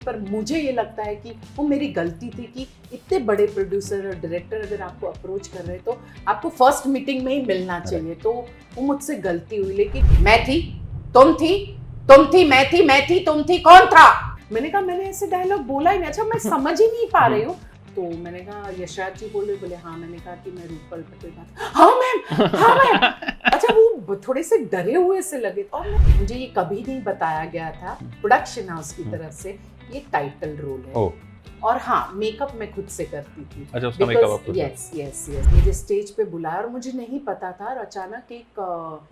पर मुझे ये लगता है कि वो मेरी गलती थी कि इतने बड़े प्रोड्यूसर और डायरेक्टर अगर आपको अप्रोच कर रहे हैं तो आपको फर्स्ट मीटिंग में ही मिलना चाहिए। तो वो मुझसे गलती हुई। लेकिन मैं थी, तुम थी, मैं थी, तुम थी, कौन था? मैंने कहा मैंने ऐसे डायलॉग बोला ही नहीं। अच्छा मैं समझ ही नहीं पा रही हूँ। तो मैंने कहा यशराज जी बोले हाँ। मैंने कहा कि मैं रूपल पटेल बात, हाँ मैम। अच्छा वो थोड़े से डरे हुए से लगे। और मुझे ये कभी नहीं बताया गया था प्रोडक्शन हाउस की तरफ से ये टाइटल रोल है। और हाँ, मेकअप मैं खुद से करती थी। अच्छा, उसका मेकअप आप खुद? यस। मुझे स्टेज पे बुलाया और मुझे नहीं पता था। और अचानक एक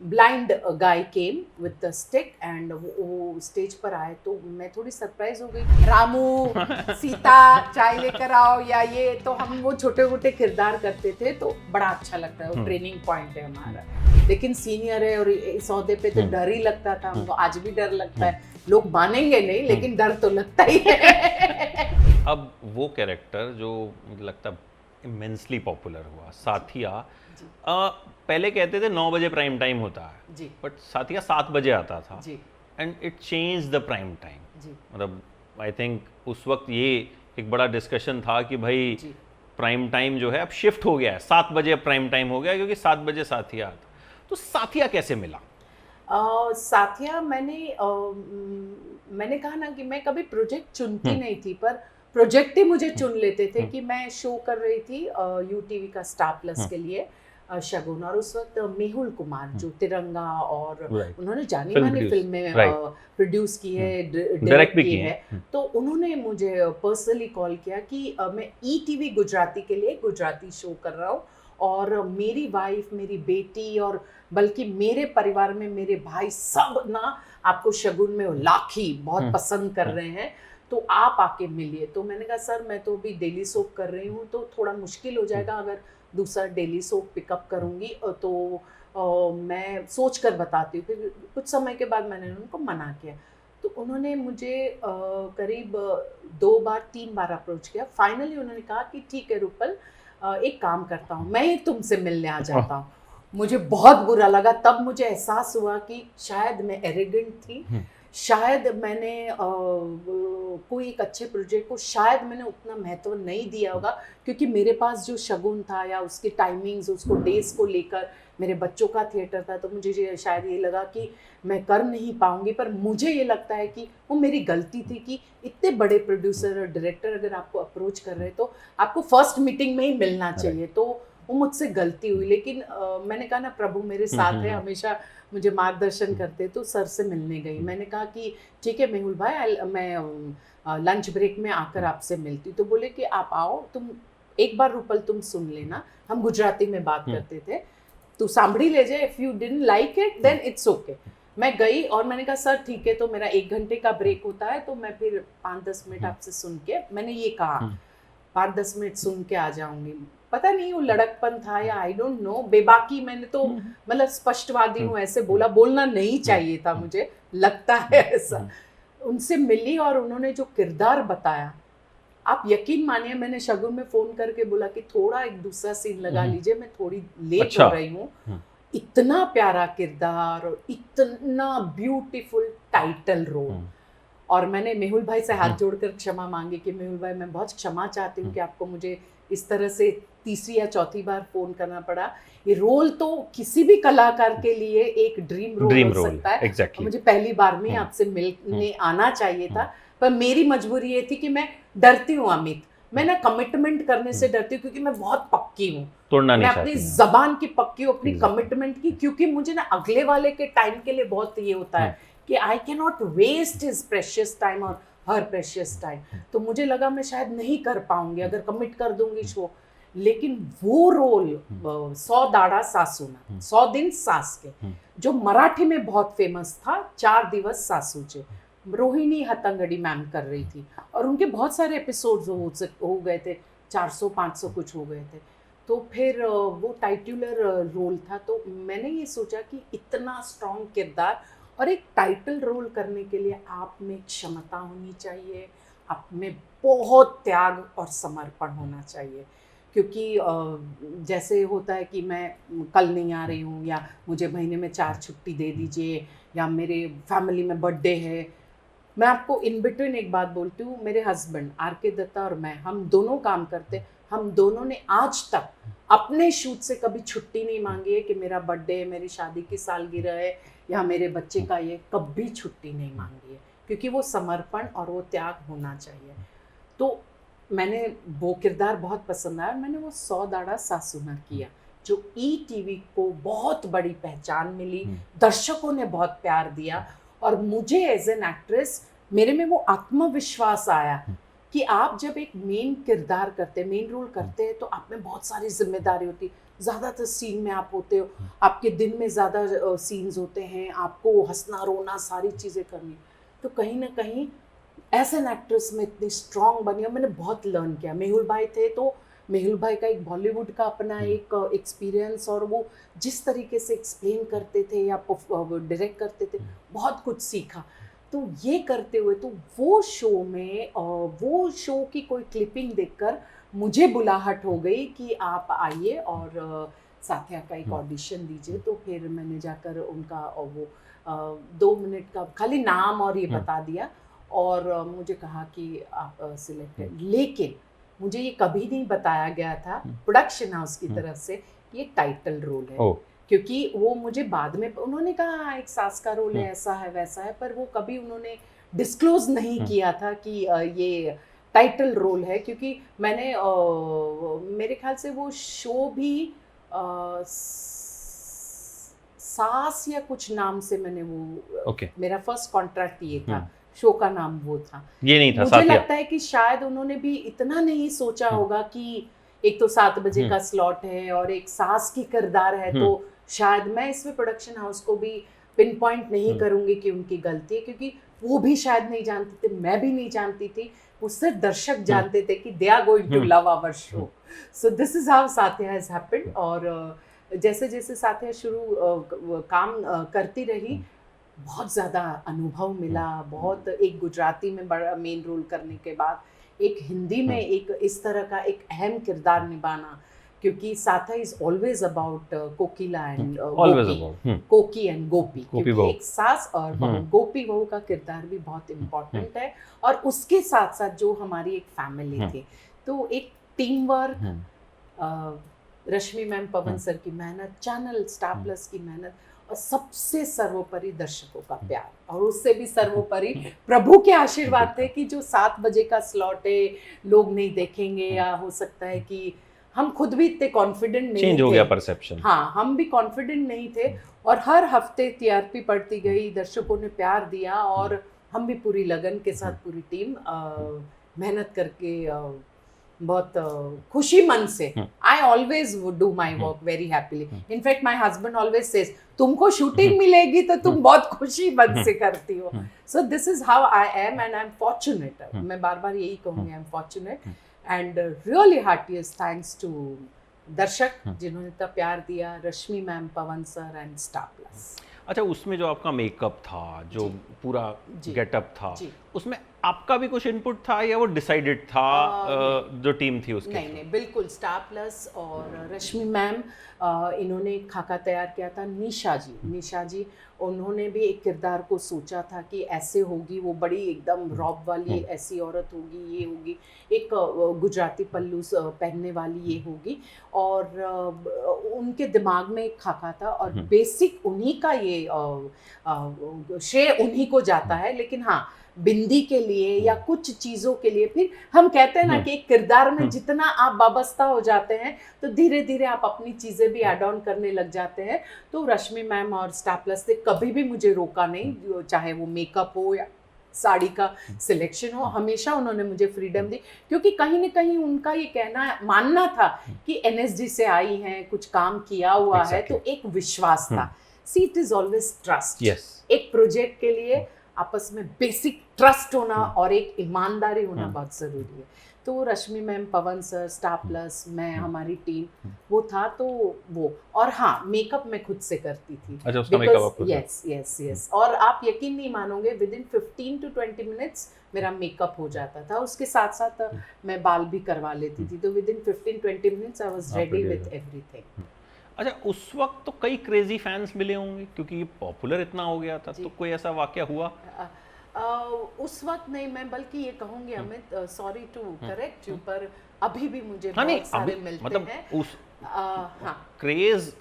blind guy came with the stick and वो स्टेज पर आए तो मैं थोड़ी सरप्राइज हो गई। रामू, सीता, चाय लेकर आओ या ये, तो हम वो छोटे मोटे किरदार करते थे तो बड़ा अच्छा लगता है। वो ट्रेनिंग पॉइंट है हमारा। लेकिन सीनियर है और इस औहदे पे तो डर ही लगता था हमको। आज भी डर लगता है। लोग मानेंगे नहीं लेकिन डर तो लगता ही है। अब वो कैरेक्टर जो मुझे लगता है इमेंसली पॉपुलर हुआ, साथिया, पहले कहते थे 9 बजे प्राइम टाइम होता है जी, बट साथिया 7 बजे आता था जी, and it change the prime time. जी, मतलब आई थिंक उस वक्त ये एक बड़ा डिस्कशन था कि भाई जी। प्राइम टाइम जो है अब शिफ्ट हो गया है, 7 बजे अब प्राइम टाइम हो गया क्योंकि 7 बजे साथिया आता। तो साथिया कैसे मिला? साथिया मैंने कहा ना कि मैं कभी प्रोजेक्ट चुनती नहीं थी, पर प्रोजेक्ट ही मुझे चुन लेते थे। कि मैं शो कर रही थी यूटीवी का स्टार प्लस के लिए शगुन, और उस वक्त मेहुल कुमार जो तिरंगा और उन्होंने जानी मानी फिल्में प्रोड्यूस की है, डायरेक्ट भी की है। तो उन्होंने मुझे पर्सनली कॉल किया कि मैं ईटीवी गुजराती के लिए गुजराती शो कर रहा हूँ और मेरी वाइफ, मेरी बेटी और बल्कि मेरे परिवार में मेरे भाई सब ना आपको शगुन में लाखी बहुत पसंद कर रहे हैं, तो आप आके मिलिए। तो मैंने कहा सर मैं तो अभी डेली सोप कर रही हूँ तो थोड़ा मुश्किल हो जाएगा अगर दूसरा डेली सोप पिकअप करूँगी, तो मैं सोच कर बताती हूँ। फिर कुछ समय के बाद मैंने उनको मना किया। तो उन्होंने मुझे करीब 3 बार अप्रोच किया। फाइनली उन्होंने कहा कि ठीक है रूपल, एक काम करता हूँ, मैं ही तुमसे मिलने आ जाता हूँ। मुझे बहुत बुरा लगा। तब मुझे एहसास हुआ कि शायद मैं एरोगेंट थी, शायद मैंने कोई एक अच्छे प्रोजेक्ट को शायद मैंने उतना महत्व नहीं दिया होगा, क्योंकि मेरे पास जो शगुन था या उसकी टाइमिंग्स, उसको डेज को लेकर मेरे बच्चों का थिएटर था, तो मुझे शायद ये लगा कि मैं कर नहीं पाऊंगी। पर मुझे ये लगता है कि वो मेरी गलती थी कि इतने बड़े प्रोड्यूसर और डायरेक्टर अगर आपको अप्रोच कर रहे हैं तो आपको फर्स्ट मीटिंग में ही मिलना चाहिए। तो वो मुझसे गलती हुई। लेकिन मैंने कहा ना प्रभु मेरे साथ है, हमेशा मुझे मार्गदर्शन करते। तो सर से मिलने गई। मैंने कहा कि ठीक है मेहुल भाई, मैं लंच ब्रेक में आकर आपसे मिलती। तो बोले कि आप आओ, तुम एक बार रूपल तुम सुन लेना, हम गुजराती में बात करते थे, तू सांभड़ी ले जाए, if you didn't like it then it's okay. मैं गई और मैंने कहा सर ठीक है, तो मेरा 1 घंटे का ब्रेक होता है तो मैं फिर 5-10 मिनट आपसे सुन के, मैंने ये कहा 5-10 मिनट सुन के आ जाऊंगी। पता नहीं वो लड़कपन था या आई डोंट नो, बेबाकी मैंने तो मतलब स्पष्टवादी हूँ, ऐसे बोलना नहीं चाहिए था, मुझे लगता है ऐसा। उनसे मिली और उन्होंने जो किरदार बताया, आप यकीन मानिए मैंने शगुन में फोन करके बोला कि थोड़ा एक दूसरा सीन लगा लीजिए, मैं थोड़ी लेट हो रही हूँ। इतना प्यारा किरदार और इतना ब्यूटीफुल टाइटल रोल। और मैंने मेहुल भाई से हाथ जोड़कर क्षमा मांगी कि मेहुल भाई मैं बहुत क्षमा चाहती हूँ कि आपको मुझे इस तरह से तीसरी या चौथी बार फोन करना पड़ा। ये रोल तो किसी भी कलाकार के लिए एक ड्रीम रोल हो सकता है। exactly. मुझे पहली बार में आपसे मिलने आना चाहिए था, पर मेरी मजबूरी ये थी कि मैं डरती हूँ अमित, मैं ना कमिटमेंट करने से डरती हूँ, क्योंकि मैं बहुत पक्की हूँ, मैं अपनी जबान की पक्की हूँ, अपनी कमिटमेंट की, क्योंकि मुझे ना अगले वाले के टाइम के लिए बहुत ये होता है कि I can not waste his precious time और हर प्रेशियस टाइम। तो मुझे लगा मैं शायद नहीं कर पाऊंगी अगर कमिट कर दूंगी शो। लेकिन वो रोल 100 दाड़ा सासूना, 100 दिन सास के, जो मराठी में बहुत फेमस था, 4 दिवस सासूचे, रोहिणी हतंगड़ी मैम कर रही थी और उनके बहुत सारे एपिसोड्स हो गए थे, 400-500 कुछ हो गए थे। तो फिर वो टाइटुलर रोल था। तो मैंने ये सोचा कि इतना स्ट्रॉन्ग किरदार और एक टाइटल रोल करने के लिए आप में क्षमता होनी चाहिए, आप में बहुत त्याग और समर्पण होना चाहिए। क्योंकि जैसे होता है कि मैं कल नहीं आ रही हूँ या मुझे महीने में 4 छुट्टी दे दीजिए या मेरे फैमिली में बर्थडे है, मैं आपको इन बिटवीन एक बात बोलती हूँ, मेरे हस्बैंड आर.के. दत्ता और मैं, हम दोनों काम करते, हम दोनों ने आज तक अपने शूट से कभी छुट्टी नहीं मांगी है कि मेरा बर्थडे, मेरी शादी की सालगिरह है या मेरे बच्चे का ये, कभी छुट्टी नहीं मांगी है, क्योंकि वो समर्पण और वो त्याग होना चाहिए। तो मैंने वो किरदार बहुत पसंद आया और मैंने वो 100 दाड़ा सासुना किया, जो ईटीवी को बहुत बड़ी पहचान मिली, दर्शकों ने बहुत प्यार दिया और मुझे एज एन एक्ट्रेस मेरे में वो आत्मविश्वास आया कि आप जब एक मेन किरदार करते हैं, मेन रोल करते हैं, तो आप में बहुत सारी जिम्मेदारी होती है, ज़्यादातर सीन में आप होते हो, आपके दिन में ज़्यादा सीन्स होते हैं, आपको हंसना रोना सारी चीज़ें करनी, तो कहीं ना कहीं एज एन एक्ट्रेस में इतनी स्ट्रांग बनी और मैंने बहुत लर्न किया। मेहुल भाई थे तो मेहुल भाई का एक बॉलीवुड का अपना एक एक्सपीरियंस और वो जिस तरीके से एक्सप्लेन करते थे या डायरेक्ट करते थे, बहुत कुछ सीखा। तो ये करते हुए तो वो शो में वो शो की कोई क्लिपिंग देखकर मुझे बुलाहट हो गई कि आप आइए और साथिया का एक ऑडिशन दीजिए। तो फिर मैंने जाकर उनका वो 2 मिनट का खाली नाम और ये बता दिया और मुझे कहा कि आप सिलेक्टेड, लेकिन मुझे ये कभी नहीं बताया गया था प्रोडक्शन हाउस की तरफ से ये टाइटल रोल है, क्योंकि वो मुझे बाद में उन्होंने कहा एक सास का रोल है, ऐसा है वैसा है, पर वो कभी उन्होंने डिस्क्लोज नहीं किया था कि ये टाइटल रोल है, क्योंकि मैंने मेरे ख्याल से वो शो भी सास या कुछ नाम से मैंने वो मेरा फर्स्ट कॉन्ट्रैक्ट ये था, शो का नाम वो था, ये नहीं था। मुझे लगता है कि शायद उन्होंने भी इतना नहीं सोचा होगा कि एक तो 7 बजे का स्लॉट है और एक सास की किरदार है, तो शायद मैं इसमें प्रोडक्शन हाउस को भी पिन पॉइंट नहीं करूंगी कि उनकी गलती है, क्योंकि वो भी शायद नहीं जानते थे, मैं भी नहीं जानती थी, उससे दर्शक जानते थे कि they are going to love our show. So this is how Saathiya has happened. और जैसे जैसे साथिया शुरू काम करती रही, बहुत ज़्यादा अनुभव मिला, बहुत, एक गुजराती में बड़ा मेन रोल करने के बाद एक हिंदी में एक इस तरह का एक अहम किरदार निभाना, क्योंकि Saathiya is always about Kokila and Koki and Gopi, क्योंकि एक सास और बहू, गोपी बहू का किरदार भी बहुत इम्पोर्टेंट है, और उसके साथ साथ जो हमारी एक फैमिली थी, तो एक टीम वर्क, रश्मि मैम, पवन सर की मेहनत, चैनल स्टार प्लस की मेहनत, और सबसे सर्वोपरि दर्शकों का प्यार, और उससे भी सर्वोपरि प्रभु के आशीर्वाद थे कि जो 7 बजे का स्लॉट है लोग नहीं देखेंगे, या हो सकता है कि हम खुद भी इतने कॉन्फिडेंट नहीं थे, चेंज हो गया परसेप्शन, हाँ हम भी कॉन्फिडेंट नहीं थे, और हर हफ्ते टीआरपी बढ़ती गई, दर्शकों ने प्यार दिया, और हम भी पूरी लगन के साथ पूरी टीम मेहनत करके बहुत खुशी मन से, I always do my work very happily. In fact my husband always says तुमको शूटिंग मिलेगी तो तुम बहुत खुशी मन से करती हो। So this is how I am and I am fortunate. मैं बार बार यही कहूँगी, I am fortunate and really heartiest thanks to दर्शक जिन्होंने इतना प्यार दिया, Rashmi ma'am, Pawan sir and Star Plus. अच्छा, उसमें जो आपका मेकअप था, जो पूरा गेटअप था, उसमें आपका भी कुछ इनपुट था या वो डिसाइडेड था जो टीम थी उसके? नहीं, बिल्कुल स्टार प्लस और रश्मि मैम इन्होंने एक खाका तैयार किया था। निशा जी उन्होंने भी एक किरदार को सोचा था कि ऐसे होगी, वो बड़ी एकदम रॉब वाली ऐसी औरत होगी, ये होगी, एक गुजराती पल्लू पहनने वाली ये होगी, और उनके दिमाग में एक खाका था, और बेसिक उन्हीं का ये श्रेय उन्हीं को जाता है। लेकिन हाँ, बिंदी के लिए या कुछ चीज़ों के लिए, फिर हम कहते हैं ना कि एक किरदार में जितना आप वाबस्ता हो जाते हैं तो धीरे धीरे आप अपनी चीज़ें भी ऐड ऑन करने लग जाते हैं। तो रश्मि मैम और स्टार प्लस ने कभी भी मुझे रोका नहीं, चाहे वो मेकअप हो या साड़ी का सिलेक्शन हो, हमेशा उन्होंने मुझे फ्रीडम दी, क्योंकि कहीं ना कहीं उनका ये कहना मानना था कि एनएसडी से आई हैं, कुछ काम किया हुआ है, तो एक विश्वास था। सी, इट इज ऑलवेज ट्रस्ट। एक प्रोजेक्ट के लिए आपस में बेसिक ट्रस्ट होना और एक ईमानदारी होना बहुत ज़रूरी है। तो रश्मि ma'am, Pawan sir, star plus, मैं, हमारी टीम, वो था। तो वो, और हाँ, मेकअप मैं खुद से करती थी। अच्छा, उसका मेकअप खुद? यस। और आप यकीन नहीं मानोगे, विद इन 15 to 20 मिनट्स मेरा मेकअप हो जाता था। उसके साथ साथ मैं बाल भी करवा लेती थी, तो with in 15-20 minutes I was ready with everything. अच्छा, उस वक्त तो कई क्रेजी फैंस मिले होंगे क्योंकि ये पॉपुलर इतना हो गया था, तो कोई ऐसा वाकया हुआ? उस वक्त नहीं, मैं बल्कि ये कहूंगी Amit, sorry to correct you, पर अभी भी मुझे हाँ नहीं, बहुत सारे अभी मिलते मतलब हैं। उस हाँ क्रेज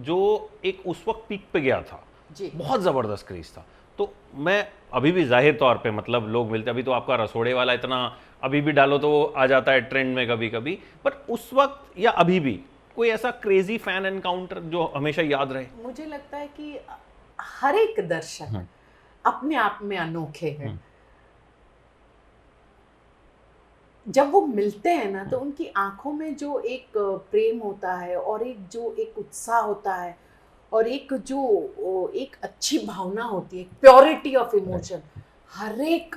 जो एक उस वक्त पीक पे गया था, जी बहुत ज़बरदस्त क्रेज था। तो मैं अभी भी जाहिर तौर पे मतलब लोग मिलते, अभी तो आपका रसोड़े वाला इतना अभी भी डालो तो वो आ जाता है ट्रेंड में कभी कभी, पर उस वक्त या अभी भी कोई ऐसा क्रेजी फैन एनकाउंटर जो हमेशा याद रहे? मुझे लगता है कि हर एक दर्शक अपने आप में अनोखे हैं। जब वो मिलते हैं ना तो उनकी आंखों में जो एक प्रेम होता है और एक जो एक उत्साह होता है और एक जो एक अच्छी भावना होती है, प्योरिटी ऑफ इमोशन, हर एक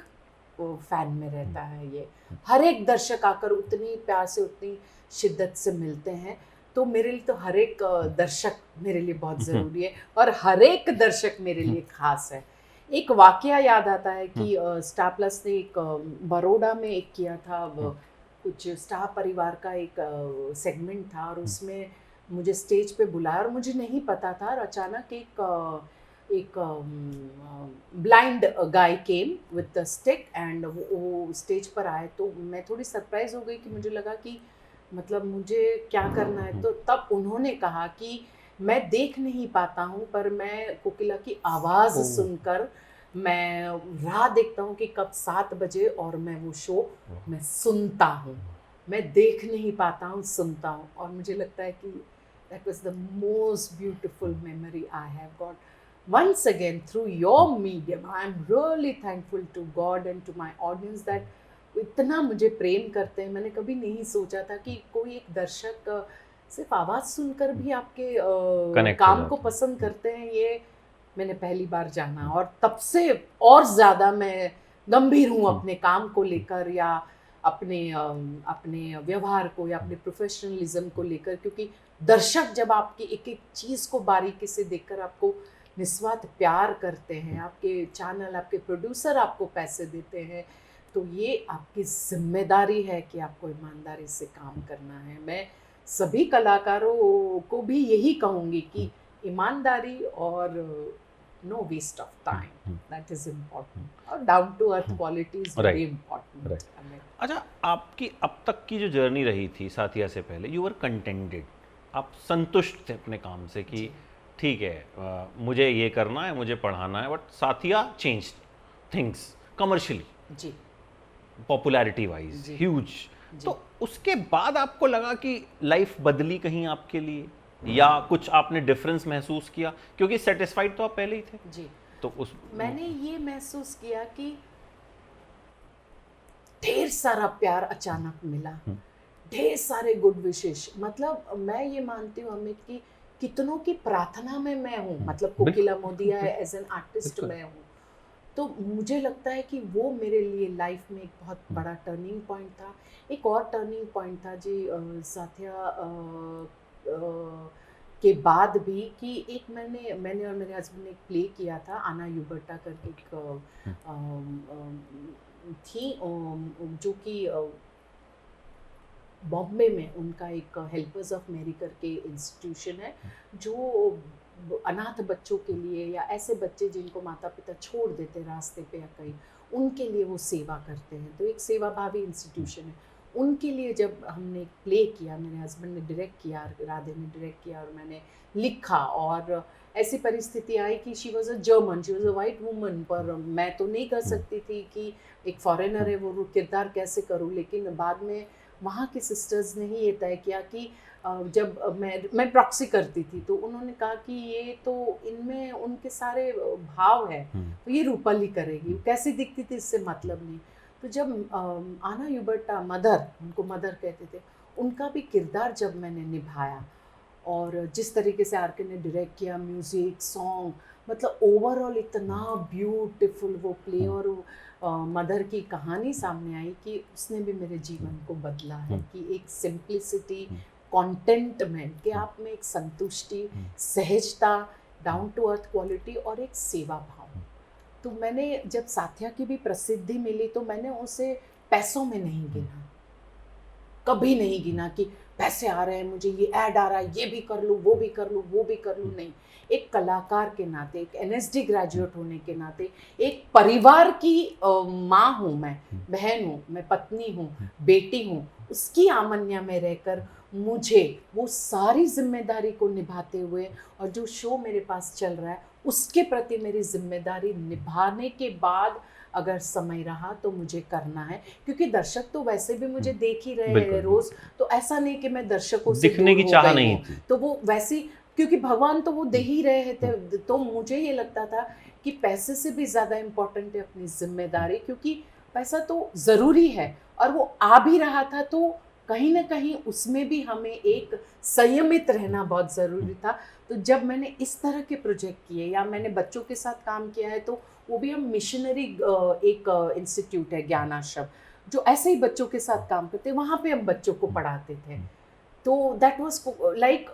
फैन में रहता है ये। हर एक दर्शक आकर उतनी प्यार से उतनी शिद्दत से मिलते हैं। तो मेरे लिए तो हर एक दर्शक मेरे लिए बहुत ज़रूरी है और हर एक दर्शक मेरे लिए खास है। एक वाकया याद आता है कि स्टार प्लस ने एक बड़ौदा में एक किया था, कुछ स्टार परिवार का एक सेगमेंट था और उसमें मुझे स्टेज पे बुलाया और मुझे नहीं पता था, और अचानक एक blind guy came with the stick and वो स्टेज पर आए। तो मैं थोड़ी सरप्राइज हो गई कि मुझे लगा कि मतलब मुझे क्या करना है। तो तब उन्होंने कहा कि मैं देख नहीं पाता हूँ पर मैं कोकिला की आवाज़ सुनकर मैं राह देखता हूँ कि कब 7 बजे और मैं वो शो मैं सुनता हूँ। मैं देख नहीं पाता हूँ, सुनता हूँ। और मुझे लगता है कि that was the most beautiful memory I have got. Once again, through your medium, I am really thankful to God and to my audience that इतना मुझे प्रेम करते हैं। मैंने कभी नहीं सोचा था कि कोई एक दर्शक सिर्फ आवाज़ सुनकर भी आपके कनेक्ट हो काम को जाते हैं। पसंद करते हैं, ये मैंने पहली बार जाना। और तब से और ज़्यादा मैं गंभीर हूँ अपने काम को लेकर या अपने व्यवहार को या अपने प्रोफेशनलिज्म को लेकर, क्योंकि दर्शक जब आपकी एक एक चीज़ को बारीकी से देखकर आपको निस्वार्थ प्यार करते हैं, आपके चैनल, आपके प्रोड्यूसर आपको पैसे देते हैं, तो ये आपकी जिम्मेदारी है कि आपको ईमानदारी से काम करना है। मैं सभी कलाकारों को भी यही कहूँगी कि ईमानदारी और no waste of time, that is important, और down to earth quality is very important. अच्छा, आपकी अब तक की जो जर्नी रही थी साथिया से पहले, यू वर कंटेंटेड, आप संतुष्ट थे अपने काम से कि ठीक है मुझे ये करना है, मुझे पढ़ाना है, but Saathiya change things commercially, जी पॉपुलैरिटी वाइज ह्यूज। तो उसके बाद आपको लगा कि लाइफ बदली कहीं आपके लिए, या कुछ आपने डिफरेंस महसूस किया? क्योंकि सेटिस्फाइड तो आप पहले ही थे जी। तो उस मैंने ये महसूस किया कि ढेर सारा प्यार अचानक मिला, ढेर सारे गुड विशेष। मतलब मैं ये मानती हूँ अमित कि कितनों की प्रार्थना में मैं हूँ, मतलब कोकिला मोदिया एज एन आर्टिस्ट मैं हूँ। तो मुझे लगता है कि वो मेरे लिए लाइफ में एक बहुत बड़ा टर्निंग पॉइंट था। एक और टर्निंग पॉइंट था जी साथिया के बाद भी, कि एक मैंने और मेरे हस्बैंड ने एक प्ले किया था, आना यूबर्टा करके एक थी जो कि बॉम्बे में उनका एक हेल्पर्स ऑफ मेरी करके इंस्टीट्यूशन है जो अनाथ बच्चों के लिए या ऐसे बच्चे जिनको माता पिता छोड़ देते रास्ते पे या कहीं, उनके लिए वो सेवा करते हैं। तो एक सेवा भावी इंस्टीट्यूशन है। उनके लिए जब हमने प्ले किया, मेरे हस्बैंड ने डायरेक्ट किया, राधे ने डायरेक्ट किया और मैंने लिखा, और ऐसी परिस्थिति आई कि she was a German, she was a white woman, पर मैं तो नहीं कर सकती थी कि एक फॉरेनर है वो किरदार कैसे करूँ। लेकिन बाद में वहाँ के सिस्टर्स ने ही ये तय किया कि जब मैं प्रॉक्सी करती थी तो उन्होंने कहा कि ये तो इनमें उनके सारे भाव है, तो ये रूपाली करेगी, कैसी दिखती थी इससे मतलब नहीं। तो जब आना यूबर्टा मदर, उनको मदर कहते थे, उनका भी किरदार जब मैंने निभाया और जिस तरीके से आर के ने डायरेक्ट किया, म्यूज़िक, सॉन्ग, मतलब ओवरऑल इतना ब्यूटीफुल वो प्ले और मदर की कहानी सामने आई कि उसने भी मेरे जीवन को बदला है। कि एक सिंप्लिसिटी, कॉन्टेंटमेंट, कि आप में एक संतुष्टि, सहजता, डाउन टू अर्थ क्वालिटी और एक सेवा भाव। तो मैंने जब साथिया की भी प्रसिद्धि मिली तो मैंने उसे पैसों में नहीं गिना, कभी नहीं गिना कि पैसे आ रहे हैं, मुझे ये ऐड आ रहा है, ये भी कर लूँ, वो भी कर लूँ, वो भी कर लूँ, नहीं। एक कलाकार के नाते, एक NSD ग्रेजुएट होने के नाते, एक परिवार की माँ हूँ मैं, बहन हूँ, मैं पत्नी हूँ, बेटी हूँ, उसकी आमन्या में रहकर मुझे वो सारी जिम्मेदारी को निभाते हुए और जो शो मेरे पास चल रहा है उसके प्रति मेरी जिम्मेदारी निभाने के बाद अगर समय रहा तो मुझे करना है, क्योंकि दर्शक तो वैसे भी मुझे देख ही रहे हैं रोज, तो ऐसा नहीं कि मैं दर्शकों से दिखने की चाह नहीं थी, तो वो वैसी, क्योंकि भगवान तो वो दे ही रहे थे, तो मुझे ये लगता था कि पैसे से भी ज़्यादा इम्पोर्टेंट है अपनी जिम्मेदारी, क्योंकि पैसा तो ज़रूरी है और वो आ भी रहा था, तो कहीं ना कहीं उसमें भी हमें एक संयमित रहना बहुत ज़रूरी था। तो जब मैंने इस तरह के प्रोजेक्ट किए या मैंने बच्चों के साथ काम किया है, तो वो भी हम मिशनरी एक इंस्टीट्यूट है ज्ञान आश्रम, जो ऐसे ही बच्चों के साथ काम करते, वहाँ पे हम बच्चों को पढ़ाते थे, तो that was like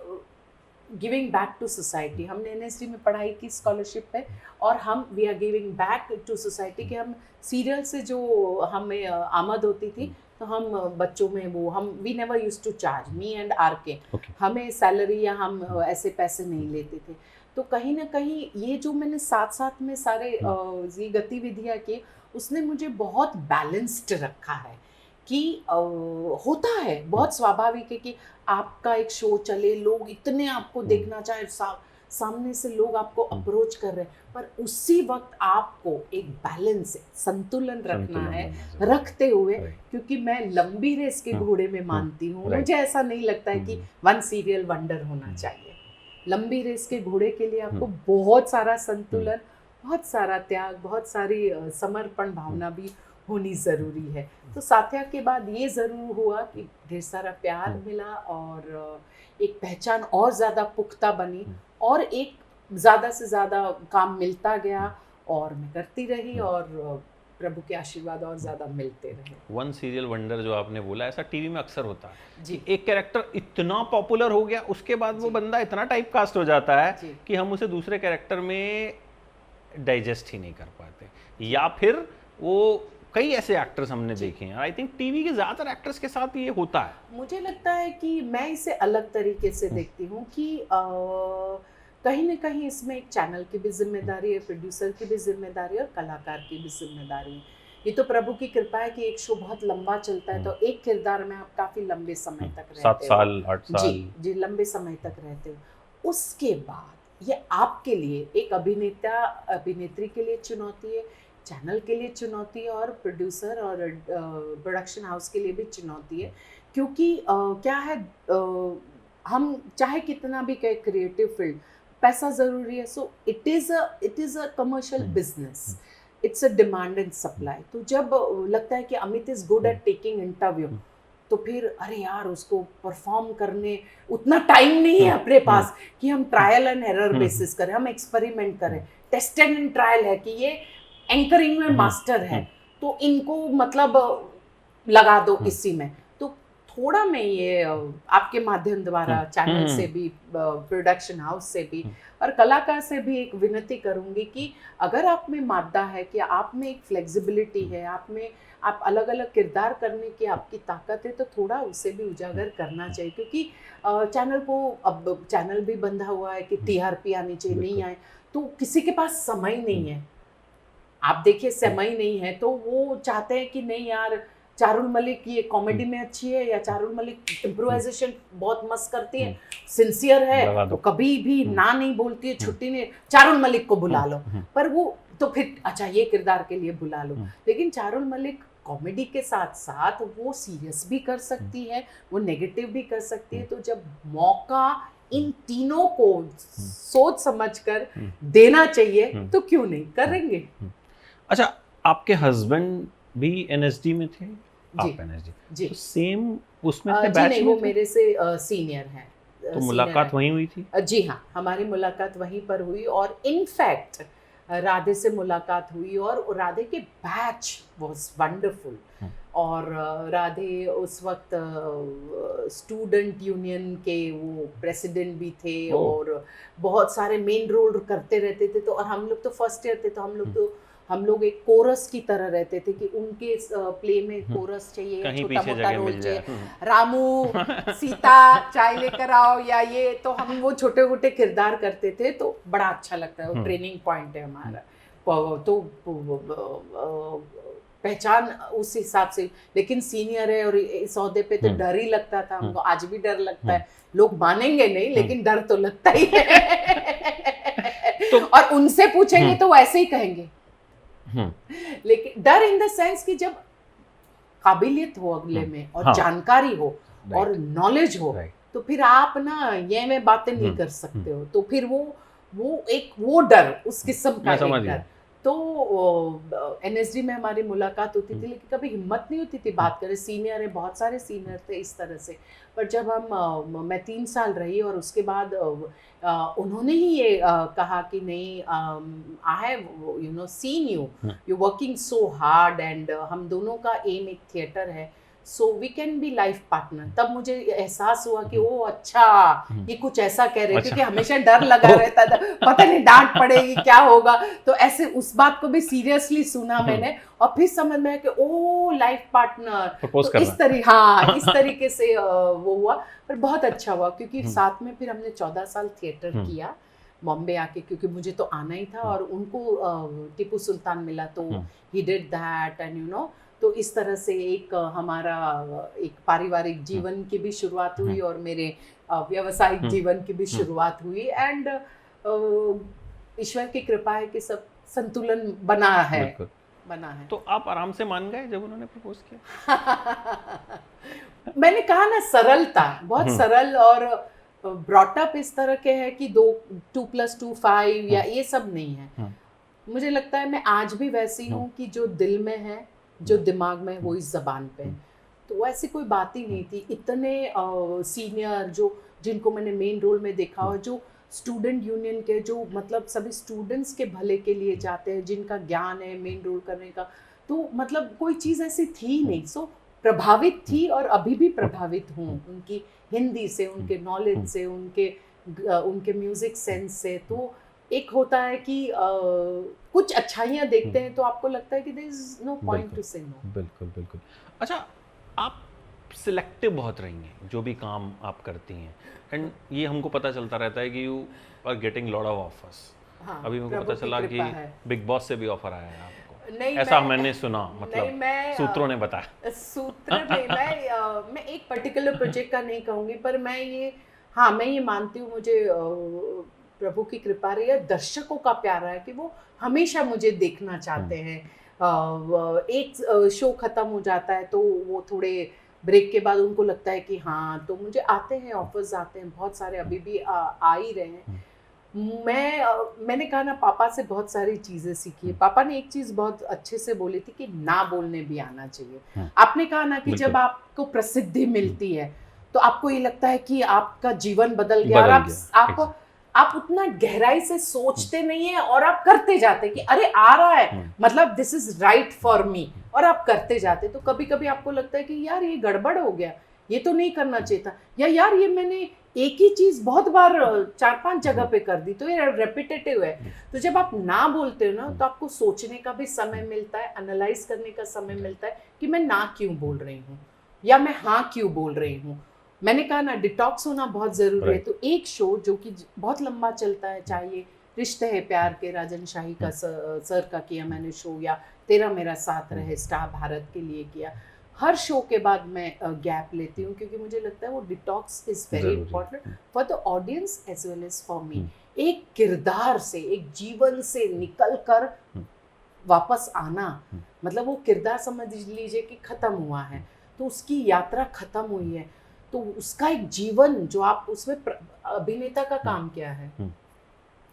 giving back to society. हमने NSD में पढ़ाई की स्कॉलरशिप पे और हम we are giving back to society कि हम सीरियल से जो हमें आमद होती थी, तो हम बच्चों में वो हम we never used to charge, me and RK, हमें सैलरी या हम ऐसे पैसे नहीं लेते थे। तो कहीं ना कहीं ये जो मैंने साथ साथ में सारे ये गतिविधियाँ की, उसने मुझे बहुत बैलेंस्ड रखा है कि होता है, बहुत स्वाभाविक है कि आपका एक शो चले, लोग इतने आपको देखना चाहे, सामने से लोग आपको अप्रोच कर रहे हैं, पर उसी वक्त आपको एक बैलेंस, संतुलन रखना है, रखते हुए, क्योंकि मैं लंबी रेस के घोड़े में मानती हूँ। मुझे ऐसा नहीं लगता है कि वन सीरियल वंडर होना चाहिए। लंबी रेस के घोड़े के लिए आपको बहुत सारा संतुलन, बहुत सारा त्याग, बहुत सारी समर्पण भावना भी होनी ज़रूरी है। तो साथिया के बाद ये ज़रूर हुआ कि ढेर सारा प्यार मिला और एक पहचान और ज़्यादा पुख्ता बनी और एक ज़्यादा से ज़्यादा काम मिलता गया और मैं करती रही और प्रभु के आशीर्वाद और ज़्यादा मिलते रहे। वन सीरियल वंडर जो आपने बोला, ऐसा टीवी में अक्सर होता है जी। एक कैरेक्टर इतना पॉपुलर हो गया, उसके बाद वो बंदा इतना टाइप कास्ट हो जाता है कि हम उसे दूसरे कैरेक्टर में डाइजेस्ट ही नहीं कर पाते, या फिर वो कई ऐसे एक्टर्स हमने देखे हैं। आई थिंक टीवी के ज़्यादातर एक्टर्स के साथ ये होता है। मुझे लगता है कि मैं इसे अलग तरीके से देखती हूँ कि कहीं ना कहीं इसमें एक चैनल की भी जिम्मेदारी है, प्रोड्यूसर की भी जिम्मेदारी है और कलाकार की भी जिम्मेदारी है। ये तो प्रभु की कृपा है कि एक शो बहुत लंबा चलता है, तो एक किरदार में आप काफ़ी लंबे समय तक रहते हो, 7 साल 8 साल, जी लंबे समय तक रहते हो। उसके बाद ये आपके लिए एक अभिनेता अभिनेत्री के लिए चुनौती है, चैनल के लिए चुनौती है और प्रोड्यूसर और प्रोडक्शन हाउस के लिए भी चुनौती है, क्योंकि क्या है, हम चाहे कितना भी कहें क्रिएटिव फील्ड, पैसा ज़रूरी है, so it is a commercial business, it's a demand and supply. तो जब लगता है कि Amit is good at taking interview, तो फिर अरे यार उसको परफॉर्म करने उतना टाइम नहीं है अपने पास कि हम ट्रायल एंड एरर बेसिस करें, हम एक्सपेरिमेंट करें, टेस्ट एंड ट्रायल है कि ये एंकरिंग में मास्टर है, तो इनको मतलब लगा दो इसी में। तो थोड़ा मैं ये आपके माध्यम द्वारा चैनल से भी, प्रोडक्शन हाउस से भी और कलाकार से भी एक विनती करूंगी कि अगर आप में मादा है, कि आप में एक फ्लेक्सिबिलिटी है, आप अलग अलग किरदार करने की आपकी ताकत है, तो थोड़ा उसे भी उजागर करना चाहिए, क्योंकि चैनल को अब चैनल भी बंधा हुआ है कि TRP आनी चाहिए, नहीं आए तो किसी के पास समय नहीं है। आप देखिए समय नहीं है तो वो चाहते हैं कि नहीं यार चारुल मलिक ये कॉमेडी में अच्छी है, या चारुल मलिक इम्प्रोवाइजेशन बहुत मस्त करती है, सिंसियर है, तो कभी भी ना नहीं बोलती है, छुट्टी नहीं, चारुल मलिक को बुला लो। पर वो तो फिर अच्छा ये किरदार के लिए बुला लो, लेकिन चारुल मलिक कॉमेडी के साथ साथ वो सीरियस भी कर सकती है, वो नेगेटिव भी कर सकती है। तो जब मौका इन तीनों को सोच समझकर देना चाहिए तो क्यों नहीं करेंगे। अच्छा, आपके हस्बैंड भी NSD में थे? आप NSD जी, तो सेम उसमें थे, जी बैच नहीं, में वो थे? मेरे से सीनियर हैं। तो मुलाकात वहीं हुई थी? जी हाँ, हमारी मुलाकात वहीं पर हुई और इनफैक्ट राधे से मुलाकात हुई और राधे के बैच वाज वंडरफुल। और राधे उस वक्त स्टूडेंट यूनियन के वो प्रेसिडेंट भी थे और बहुत सारे मेन रोल करते रहते थे। तो और हम लोग तो फर्स्ट ईयर थे, तो हम लोग तो हम लोग एक कोरस की तरह रहते थे कि उनके प्ले में कोरस चाहिए, कहीं छोटा पीछे मोटा जगह रोल मिल जाए। चाहिए, रामू सीता चाय लेकर आओ या ये, तो हम वो छोटे मोटे किरदार करते थे, तो बड़ा अच्छा लगता है, वो ट्रेनिंग पॉइंट है हमारा। तो पहचान उस हिसाब से, लेकिन सीनियर है और इस ओहदे पे तो डर ही लगता था हमको, आज भी डर लगता है, लोग मानेंगे नहीं लेकिन डर तो लगता ही है। और उनसे पूछेंगे तो वो ऐसे ही कहेंगे, लेकिन डर इन द सेंस कि जब काबिलियत हो अगले में और जानकारी हो और नॉलेज हो, तो फिर आप ना ये में बातें नहीं कर सकते हो, तो फिर वो डर उस किस्म का एक डर। तो NSD में हमारी मुलाकात होती थी, लेकिन कभी हिम्मत नहीं होती थी बात करें, सीनियर है, बहुत सारे सीनियर थे इस तरह से। पर जब मैं 3 साल रही और उसके बाद उन्होंने ही ये कहा कि नहीं, I have you know seen you working so hard, and हम दोनों का एम एक थिएटर है, so we can be life partner. तब मुझे एहसास हुआ कि ओ अच्छा, ये कुछ ऐसा कह रहे हैं, क्योंकि हमेशा डर लगा रहता था, पता नहीं डांट पड़ेगी क्या होगा, तो ऐसे उस बात को भी सीरियसली सुना मैंने, और फिर समझ में आया कि ओ लाइफ पार्टनर, तो इस तरीके से वो हुआ। पर बहुत अच्छा हुआ, क्योंकि साथ में फिर हमने 14 साल थिएटर किया बॉम्बे आके, क्योंकि मुझे तो आना ही था, और उनको टिपू सुल्तान मिला, तो he did that, and you know, तो इस तरह से एक हमारा एक पारिवारिक जीवन की भी शुरुआत हुई और मेरे व्यावसायिक जीवन की भी शुरुआत हुई, एंड ईश्वर की कृपा है कि सब संतुलन बना है। तो आप आराम से मान गए जब उन्होंने प्रपोज किया? मैंने कहा ना, सरलता, बहुत सरल, और ब्रॉट अप इस तरह के है कि 2 + 2 5 या ये सब नहीं है। मुझे लगता है मैं आज भी वैसी हूँ कि जो दिल में है, जो दिमाग में, वो इस जबान पे, तो ऐसी कोई बात ही नहीं थी। इतने सीनियर जिनको मैंने मेन रोल में देखा, और जो स्टूडेंट यूनियन के, जो मतलब सभी स्टूडेंट्स के भले के लिए जाते हैं, जिनका ज्ञान है मेन रोल करने का, तो मतलब कोई चीज़ ऐसी थी नहीं। सो प्रभावित थी, और अभी भी प्रभावित हूँ उनकी हिंदी से, उनके नॉलेज से, उनके म्यूजिक सेंस से। तो एक होता है कि कुछ अच्छाइयाँ देखते हैं तो आपको लगता है कि there is no point to say no. बिल्कुल बिल्कुल। अच्छा, आप सिलेक्टिव बहुत रही हैं जो भी काम आप करती हैं, एंड ये हमको पता चलता रहता है कि you are getting lot of offers. अभी हमको पता चला कि बिग बॉस से भी ऑफर आया है आपको। नहीं, ऐसा मैंने सुना, मतलब सूत्रों ने बताया। सूत्र में मैं एक पर्टिकुलर प्रोजेक्ट का नहीं कहूँगी, पर मैं ये मानती हूँ, मुझे प्रभु की कृपा रही है, दर्शकों का प्यार है कि वो हमेशा मुझे देखना चाहते हैं। एक शो खत्म हो जाता है तो वो थोड़े ब्रेक के बाद उनको लगता है कि हाँ, तो मुझे आते हैं, ऑफर्स आते हैं बहुत सारे, अभी भी आ ही रहे हैं। मैंने कहा ना, पापा से बहुत सारी चीज़ें सीखी है। पापा ने एक चीज़ बहुत अच्छे से बोली थी कि ना बोलने भी आना चाहिए। आपने कहा ना कि जब आपको प्रसिद्धि मिलती है तो आपको ये लगता है कि आपका जीवन बदल गया, और आप उतना गहराई से सोचते नहीं है, और आप करते जाते कि अरे आ रहा है, मतलब this is right for me, और आप करते जाते। तो कभी कभी आपको लगता है कि यार ये गड़बड़ हो गया, ये तो नहीं करना चाहिए था, या यार ये मैंने एक ही चीज बहुत बार 4-5 जगह पे कर दी, तो ये रेपिटेटिव है। तो जब आप ना बोलते हो ना, तो आपको सोचने का भी समय मिलता है, एनालाइज करने का समय मिलता है कि मैं ना क्यों बोल रही हूँ, या मैं हाँ क्यों बोल रही हूँ। मैंने कहा ना, डिटॉक्स होना बहुत ज़रूरी है। तो एक शो जो कि बहुत लंबा चलता है, चाहे ये रिश्ते है प्यार के, राजन शाही का सर का किया मैंने शो, या तेरा मेरा साथ रहे स्टार भारत के लिए किया, हर शो के बाद मैं गैप लेती हूँ, क्योंकि मुझे लगता है वो detox is very important for the audience as well as for me. एक किरदार से, एक जीवन से निकल कर वापस आना, मतलब वो किरदार समझ लीजिए कि ख़त्म हुआ है, तो उसकी यात्रा ख़त्म हुई है, तो उसका एक जीवन जो आप उसमें, अभिनेता का काम क्या है,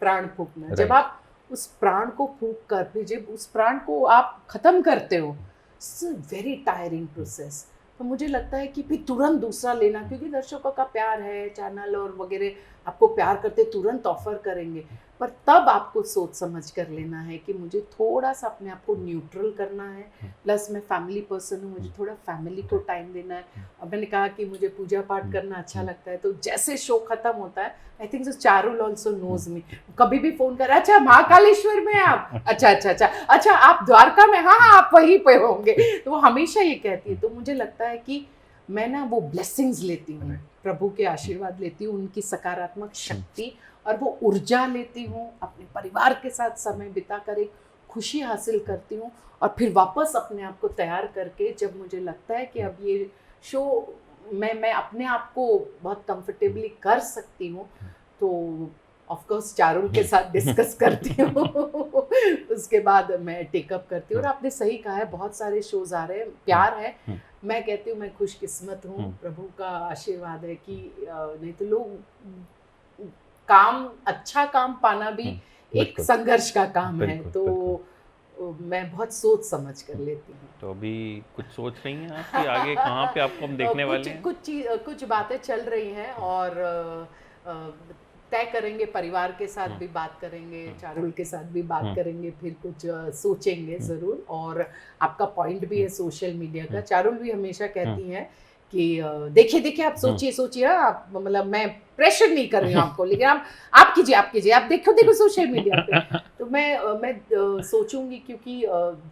प्राण फूंकना। जब आप उस प्राण को फूंक कर फिर जब उस प्राण को आप खत्म करते हो, इट्स वेरी टायरिंग प्रोसेस। तो मुझे लगता है कि फिर तुरंत दूसरा लेना, क्योंकि दर्शकों का प्यार है, चैनल और वगैरह आपको प्यार करते तुरंत ऑफर करेंगे, पर तब आपको सोच समझ कर लेना है कि मुझे थोड़ा सा अपने आप को न्यूट्रल करना है, प्लस मैं फैमिली पर्सन हूँ, मुझे थोड़ा फैमिली को टाइम देना है। अब मैंने कहा कि मुझे पूजा पाठ करना अच्छा लगता है, तो जैसे शो खत्म होता है, I think Charul also knows me, कभी भी फोन कर, अच्छा महाकालेश्वर में आप, अच्छा आप द्वारका में, हाँ आप वहीं पे होंगे, तो वो हमेशा ये कहती है। तो मुझे लगता है कि मैं ना वो ब्लेसिंग्स लेती हूँ, प्रभु के आशीर्वाद लेती हूँ, उनकी सकारात्मक शक्ति और वो ऊर्जा लेती हूँ, अपने परिवार के साथ समय बिताकर एक खुशी हासिल करती हूँ, और फिर वापस अपने आप को तैयार करके जब मुझे लगता है कि अब ये शो मैं अपने आप को बहुत कंफर्टेबली कर सकती हूँ, तो ऑफ कोर्स चारुल के साथ डिस्कस करती हूँ उसके बाद मैं टेकअप करती हूँ। और आपने सही कहा है, बहुत सारे शोज आ रहे हैं, प्यार है। मैं कहती हूँ मैं खुशकिस्मत हूँ, प्रभु का आशीर्वाद है कि नहीं तो लोग काम, अच्छा काम पाना भी एक संघर्ष का काम है, तो मैं बहुत सोच समझ कर लेती हूँ। तो अभी कुछ सोच रही हैं आप कि आगे कहाँ पे आपको हम देखने वाले हैं? कुछ बातें चल रही हैं और तय करेंगे, परिवार के साथ भी बात करेंगे, चारुल के साथ भी बात करेंगे, फिर कुछ सोचेंगे ज़रूर। और आपका पॉइंट भी है सोशल मीडिया का, चारुल भी हमेशा कहती हैं कि देखिए आप सोचिए, आप मतलब मैं प्रेशर नहीं कर रही हूँ आपको, लेकिन आप कीजिए, आप देखो सोशल मीडिया पे। तो मैं सोचूंगी, क्योंकि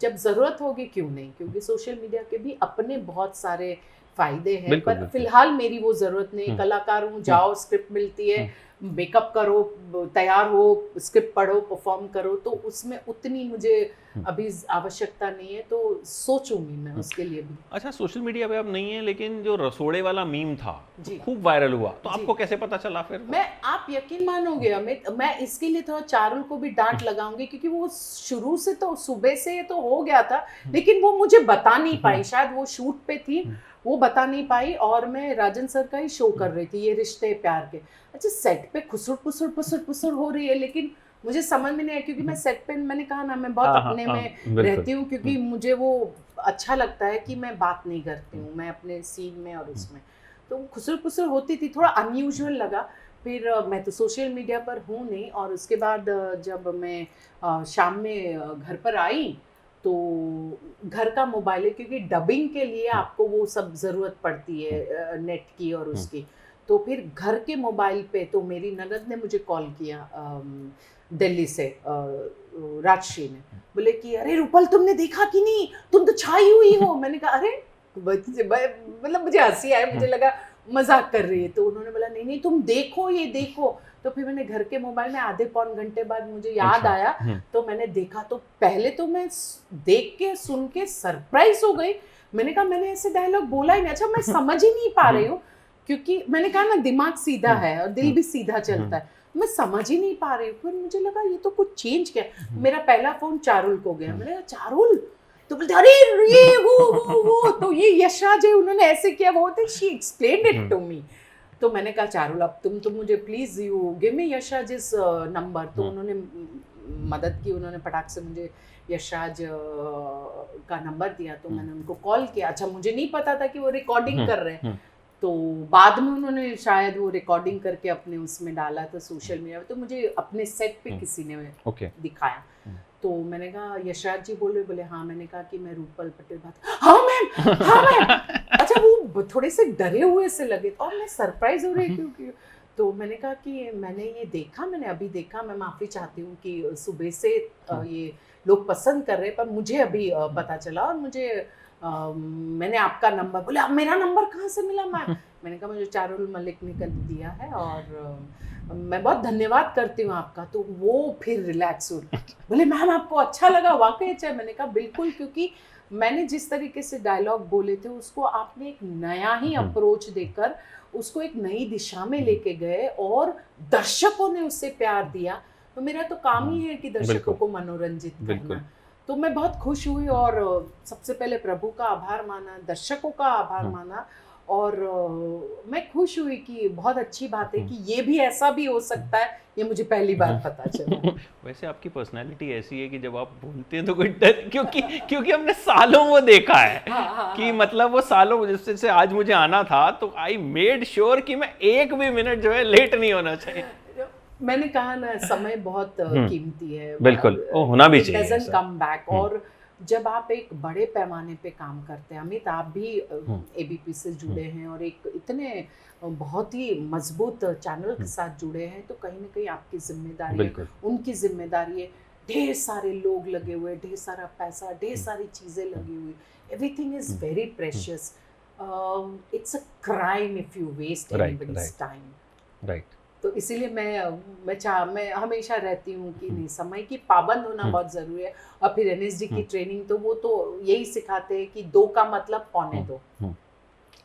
जब ज़रूरत होगी क्यों नहीं, क्योंकि सोशल मीडिया के भी अपने बहुत सारे फायदे हैं, पर फिलहाल मेरी वो ज़रूरत नहीं। कलाकार हूँ, जाओ स्क्रिप्ट मिलती है, मेकअप करो, तैयार हो, स्क्रिप्ट पढ़ो, परफॉर्म करो, तो उसमें उतनी मुझे अभी आवश्यकता नहीं है, तो सोचूंगी मैं उसके लिए भी। अच्छा, सोशल मीडिया पे अब नहीं है, लेकिन जो रसोड़े वाला मीम था तो खूब वायरल हुआ, तो आपको कैसे पता चला फिर? आप यकीन मानोगे अमित, मैं इसके लिए थोड़ा चारुल को भी डांट लगाऊंगी, क्योंकि वो शुरू से तो सुबह से तो हो गया था, लेकिन वो मुझे बता नहीं पाई, शायद वो शूट पे थी, वो बता नहीं पाई, और मैं राजन सर का ही शो कर रही थी, ये रिश्ते प्यार के। अच्छा, सेट पे खुसुर पुसुर हो रही है, लेकिन मुझे समझ में नहीं आया, क्योंकि मैं सेट पे, मैंने कहा ना, मैं बहुत अपने में रहती हूँ, क्योंकि मुझे वो अच्छा लगता है कि मैं बात नहीं करती हूँ, मैं अपने सीन में और उसमें, तो खुसुर पुसुर होती थी, थोड़ा अनयूजुअल लगा। फिर मैं तो सोशल मीडिया पर हूँ नहीं, और उसके बाद जब मैं शाम में घर पर आई, तो घर का मोबाइल है, क्योंकि डबिंग के लिए आपको वो सब ज़रूरत पड़ती है नेट की और उसकी, तो फिर घर के मोबाइल पे तो मेरी ननद ने मुझे कॉल किया दिल्ली से, राजश्री ने, बोले कि अरे रूपल तुमने देखा कि नहीं, तुम तो छाई हुई हो। मैंने कहा अरे, मतलब मुझे हंसी आया, मुझे लगा मजाक कर रही है, तो उन्होंने बोला नहीं तुम देखो, ये देखो। तो फिर मैंने घर के मोबाइल में आधे पौन घंटे बाद मुझे याद आया, तो मैंने देखा, तो पहले तो मैं देख के सुन के सरप्राइज हो गई। मैंने कहा मैंने ऐसे डायलॉग बोला ही नहीं। अच्छा, मैं समझ ही नहीं पा रही हूँ, क्योंकि मैंने कहा ना दिमाग सीधा है और दिल भी सीधा चलता है, मैं समझ ही नहीं पा रही हूँ। फिर मुझे लगा ये तो कुछ चेंज किया। मेरा पहला फोन चारुल को गया, मैंने कहा चारुल, तो बोलते अरे ये वो तो ये यशराज है, उन्होंने ऐसे किया, वो थे, she explained it to me. तो मैंने कहा चारुल अब तुम तो मुझे please you give me Yashraj number. तो उन्होंने मदद की, उन्होंने फटाक से मुझे यशराज का नंबर दिया, तो मैंने उनको कॉल किया। अच्छा, मुझे नहीं पता था कि वो रिकॉर्डिंग कर रहे हैं, तो बाद में उन्होंने शायद वो रिकॉर्डिंग करके अपने उसमें डाला था सोशल मीडिया, तो मुझे अपने सेट पे किसी ने दिखाया। तो मैंने कहा यशराज जी बोल रहे? बोले हाँ। मैंने कहा कि मैं रूपल पटेल बात, हाँ मैम। अच्छा, वो थोड़े से डरे हुए से लगे, और मैं सरप्राइज हो रही क्योंकि, तो मैंने कहा कि मैंने ये देखा, मैंने अभी देखा, मैं माफ़ी चाहती हूँ कि सुबह से ये लोग पसंद कर रहे हैं, पर मुझे अभी पता चला, और मुझे मैंने आपका नंबर, बोले अब मेरा नंबर कहाँ से मिला मैम? मैंने कहा मुझे चारुल मलिक ने दिया है, और मैं बहुत धन्यवाद करती हूँ आपका। तो वो फिर रिलैक्स हुए, बोले मैम आपको अच्छा लगा, वाकई अच्छा। मैंने कहा बिल्कुल, क्योंकि मैंने जिस तरीके से डायलॉग बोले थे उसको आपने एक नया ही अप्रोच देकर उसको एक नई दिशा में लेके गए, और दर्शकों ने उससे प्यार दिया। तो मेरा तो काम ही है कि दर्शकों को मनोरंजित करना। तो मैं बहुत खुश हुई, और सबसे पहले प्रभु का आभार माना, दर्शकों का आभार माना, और मैं खुश हुई कि बहुत अच्छी बात है कि ये भी ऐसा भी हो सकता है, ये मुझे पहली बार पता चला। वैसे आपकी पर्सनालिटी ऐसी है कि जब आप बोलते हैं तो कोई डर, क्योंकि हमने सालों वो देखा है कि मतलब वो सालों, जैसे आज मुझे आना था तो आई मेड श्योर कि मैं एक भी मिनट जो है लेट नहीं होना चाहिए। मैंने कहा ना, समय बहुत कीमती है, बिल्कुल, वो होना भी चाहिए डजंट ऐसा। Come back. और जब आप एक बड़े पैमाने पे काम करते हैं, अमित आप भी एबीपी से जुड़े हैं और एक इतने बहुत ही मजबूत चैनल के साथ जुड़े हैं, तो कहीं ना कहीं आपकी जिम्मेदारी है, बिल्कुल। उनकी जिम्मेदारी है। ढेर सारे लोग लगे हुए, ढेर सारा पैसा, ढेर सारी चीज़ें लगी हुई, everything is very precious. It's a crime if you waste anybody's time. Right. तो इसीलिए मैं हमेशा रहती हूँ कि नहीं, समय की पाबंद होना बहुत ज़रूरी है। और फिर एनएसडी की ट्रेनिंग तो वो तो यही सिखाते हैं कि 2 का मतलब पौने 2।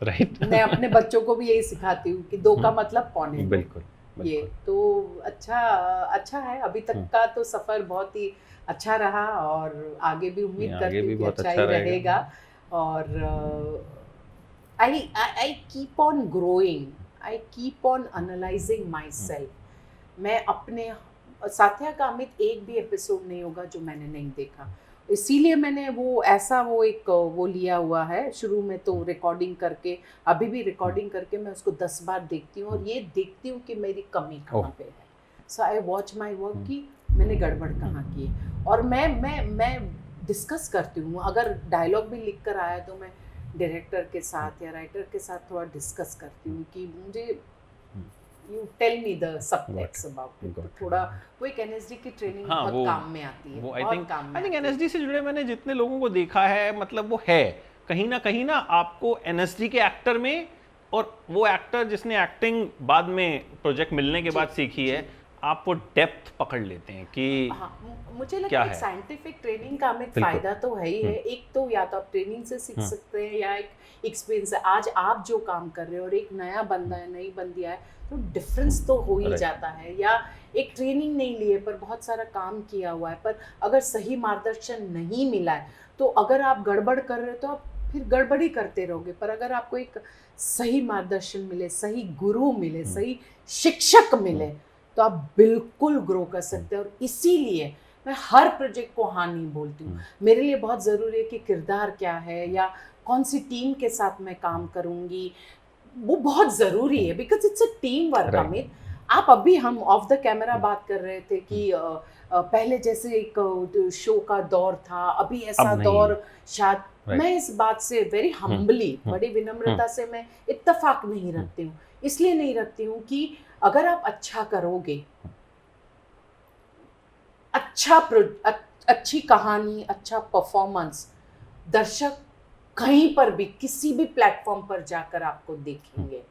राइट। मैं अपने बच्चों को भी यही सिखाती हूँ कि 2 का मतलब पौने 2। बिल्कुल, ये तो अच्छा है। अभी तक का तो सफ़र बहुत ही अच्छा रहा और आगे भी उम्मीद आगे करती भी हूँ कि बहुत अच्छा अच्छा ही रहेगा। रहेगा। और I keep on growing. I keep on analyzing myself. मैं अपने साथिया का अमित एक भी एपिसोड नहीं होगा जो मैंने नहीं देखा। इसीलिए मैंने वो एक वो लिया हुआ है। शुरू में तो रिकॉर्डिंग करके, अभी भी रिकॉर्डिंग करके मैं उसको 10 बार देखती हूँ और ये देखती हूँ कि मेरी कमी कहाँ पे है। सो आई वॉच माई वर्क कि मैंने गड़बड़ कहाँ की है। और मैं डिस्कस करती हूँ। अगर डायलॉग भी लिख कर आया तो मैं डायरेक्टर के साथ या राइटर के साथ थोड़ा डिस्कस करती हूँ कि मुझे you tell me the subtext about it. थोड़ा वो एक एनएसडी की ट्रेनिंग हाँ, बहुत काम में आती है। वो बहुत काम में आई थिंक आती है। एनएसडी से जुड़े मैंने जितने लोगों को देखा है, मतलब वो है कहीं ना आपको एनएसडी के एक्टर में, और वो एक्टर जिसने एक्टिंग बाद में प्रोजेक्ट मिलने के बाद सीखी है, आप वो डेप्थ पकड़ लेते हैं कि हाँ, मुझे लगता क्या है है। साइंटिफिक ट्रेनिंग का हमें बिल्कुल। फायदा तो है ही है। एक तो या तो आप ट्रेनिंग से सीख सकते हैं या एक एक्सपीरियंस है। आज आप जो काम कर रहे हो और एक नया बंदा है, नई बंदी है, तो डिफरेंस तो हो ही Right. जाता है। या एक ट्रेनिंग नहीं लिए पर बहुत सारा काम किया हुआ है, पर अगर सही मार्गदर्शन नहीं मिला है तो अगर आप गड़बड़ कर रहे हो तो आप फिर गड़बड़ ही करते रहोगे। पर अगर आपको एक सही मार्गदर्शन मिले, सही गुरु मिले, सही शिक्षक मिले, तो आप बिल्कुल ग्रो कर सकते हैं। और इसीलिए मैं हर प्रोजेक्ट को हाँ नहीं बोलती हूँ। मेरे लिए बहुत ज़रूरी है कि किरदार क्या है या कौन सी टीम के साथ मैं काम करूँगी, वो बहुत ज़रूरी है। Because it's a team work. Right. Amit, आप अभी हम ऑफ द कैमरा बात कर रहे थे कि पहले जैसे एक शो का दौर था, अभी ऐसा अब नहीं दौर शायद। Right. मैं इस बात से वेरी हम्बली, बड़ी विनम्रता से मैं इत्तेफाक नहीं रखती हूँ। इसलिए नहीं रखती हूँ कि अगर आप अच्छा करोगे, अच्छी कहानी, अच्छा परफॉर्मेंस, दर्शक कहीं पर भी किसी भी प्लेटफॉर्म पर जाकर आपको देखेंगे।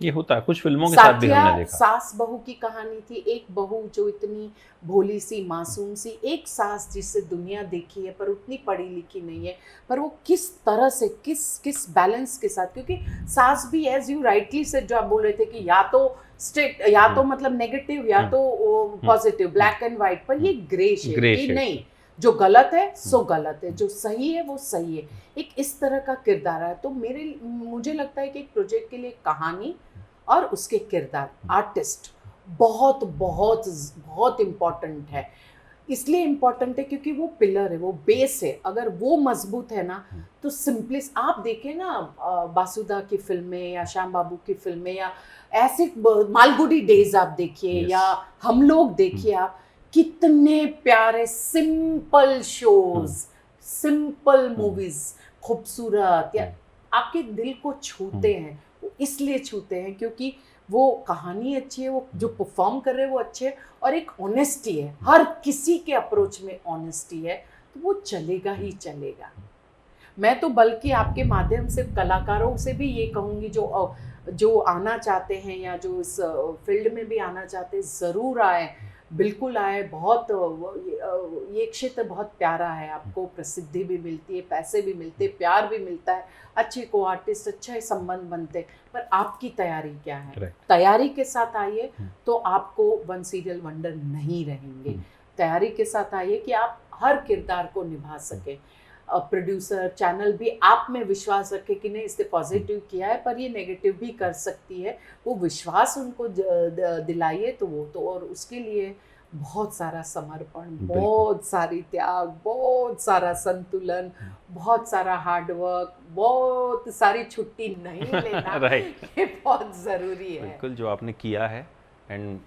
ये होता है, कुछ फिल्मों के साथ भी हमने साथिया देखा। सास बहू की कहानी थी। एक बहू जो इतनी भोली सी, मासूम सी, एक सास जिससे दुनिया देखी है पर उतनी पढ़ी लिखी नहीं है, पर वो किस तरह से किस बैलेंस के साथ, क्योंकि सास भी एज यू राइटली से जो आप बोल रहे थे कि या तो स्ट्रिक्ट, या तो मतलब नेगेटिव, या तो पॉजिटिव, ब्लैक एंड व्हाइट, पर ये ग्रे शेड कि नहीं, जो गलत है सो गलत है, जो सही है वो सही है। एक इस तरह का किरदार है। तो मुझे लगता है कि एक प्रोजेक्ट के लिए कहानी और उसके किरदार, आर्टिस्ट बहुत बहुत बहुत इम्पॉर्टेंट है। इसलिए इम्पॉर्टेंट है क्योंकि वो पिलर है, वो बेस है। अगर वो मजबूत है ना तो सिंपलिस आप देखें ना, बासुदा की फिल्में या श्याम बाबू की फिल्में या ऐसे मालगुडी डेज आप देखिए, Yes. या हम लोग देखिए, आप कितने प्यारे सिंपल शोज, सिंपल मूवीज, खूबसूरत, या आपके दिल को छूते हैं। वो इसलिए छूते हैं क्योंकि वो कहानी अच्छी है, वो जो परफॉर्म कर रहे हैं वो अच्छे है, और एक ऑनेस्टी है, हर किसी के अप्रोच में ऑनेस्टी है, तो वो चलेगा ही चलेगा। मैं तो बल्कि आपके माध्यम से कलाकारों से भी ये कहूँगी जो आना चाहते हैं या जो इस फील्ड में भी आना चाहते हैं, ज़रूर आए, बिल्कुल आए। बहुत ये क्षेत्र बहुत प्यारा है। आपको प्रसिद्धि भी मिलती है, पैसे भी मिलते हैं, प्यार भी मिलता है, अच्छे को आर्टिस्ट, अच्छे संबंध बनते हैं। पर आपकी तैयारी क्या है? Correct. तैयारी के साथ आइए तो आपको वन सीरियल वंडर नहीं रहेंगे। तैयारी के साथ आइए कि आप हर किरदार को निभा सकें। प्रोड्यूसर, चैनल भी आप में विश्वास रखे कि नहीं, इसने पॉजिटिव किया है पर ये नेगेटिव भी कर सकती है, वो विश्वास उनको दिलाइए। तो वो तो, और उसके लिए बहुत सारा समर्पण, बहुत सारी त्याग, बहुत सारा संतुलन, बहुत सारा हार्डवर्क, बहुत सारी छुट्टी नहीं लेना Right. ये बहुत ज़रूरी है। बिल्कुल, जो आपने किया है, एंड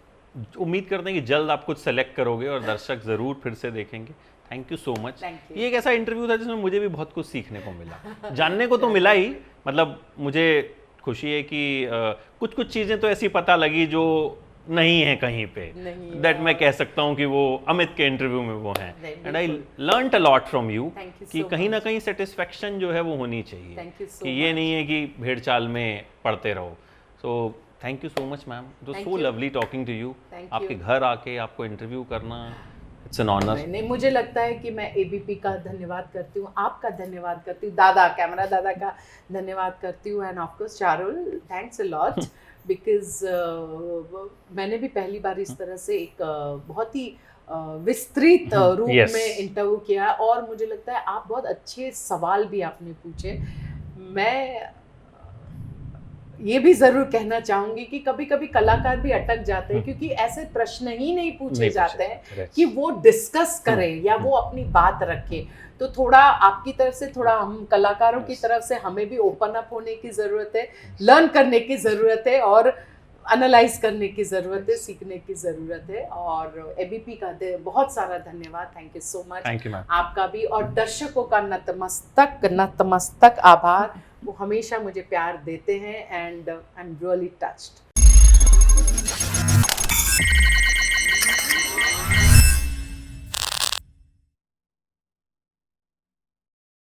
उम्मीद करते हैं कि जल्द आप कुछ सेलेक्ट करोगे और दर्शक ज़रूर फिर से देखेंगे। Thank you so much. Thank you. ये एक ऐसा इंटरव्यू था जिसमें मुझे भी बहुत कुछ सीखने को मिला, जानने को तो मिला ही, मतलब मुझे खुशी है कि कुछ कुछ चीज़ें तो ऐसी पता लगी जो नहीं है कहीं पे, नहीं, दैट मैं कह सकता हूँ कि वो अमित के इंटरव्यू में वो हैं। नहीं, and I learned a lot from you Thank you कि so कहीं ना much. कहीं सेटिस्फेक्शन जो है वो होनी चाहिए, Thank you so कि ये much. नहीं है कि भेड़ चाल में पढ़ते रहो। So thank you so much ma'am, it was Thank so you. Lovely talking to you. Thank आपके you. घर आके आपको इंटरव्यू करना, इट्स एन ऑनर। नहीं, मुझे लगता है कि मैं एबीपी का धन्यवाद करती हूँ, आपका धन्यवाद करती हूँ, दादा कैमरा दादा का धन्यवाद करती हूँ, end of course Charul, thanks a lot because मैंने भी पहली बार इस तरह से एक बहुत ही विस्तृत रूप Yes. में इंटरव्यू किया, और मुझे लगता है आप बहुत अच्छे सवाल भी आपने पूछे। मैं ये भी जरूर कहना चाहूंगी कि कभी कभी कलाकार भी अटक जाते हैं क्योंकि ऐसे प्रश्न ही नहीं पूछे जाते हैं कि वो डिस्कस करें या वो अपनी बात रखें। तो थोड़ा आपकी तरफ से, थोड़ा हम कलाकारों की तरफ से हमें भी ओपन अप होने की ज़रूरत है, लर्न करने की ज़रूरत है और एनालाइज करने की ज़रूरत है, सीखने की ज़रूरत है। और एबीपी का बहुत सारा धन्यवाद, thank you so much. Thank you ma'am. आपका भी, और दर्शकों का नतमस्तक आभार, वो हमेशा मुझे प्यार देते हैं, and I am really touched.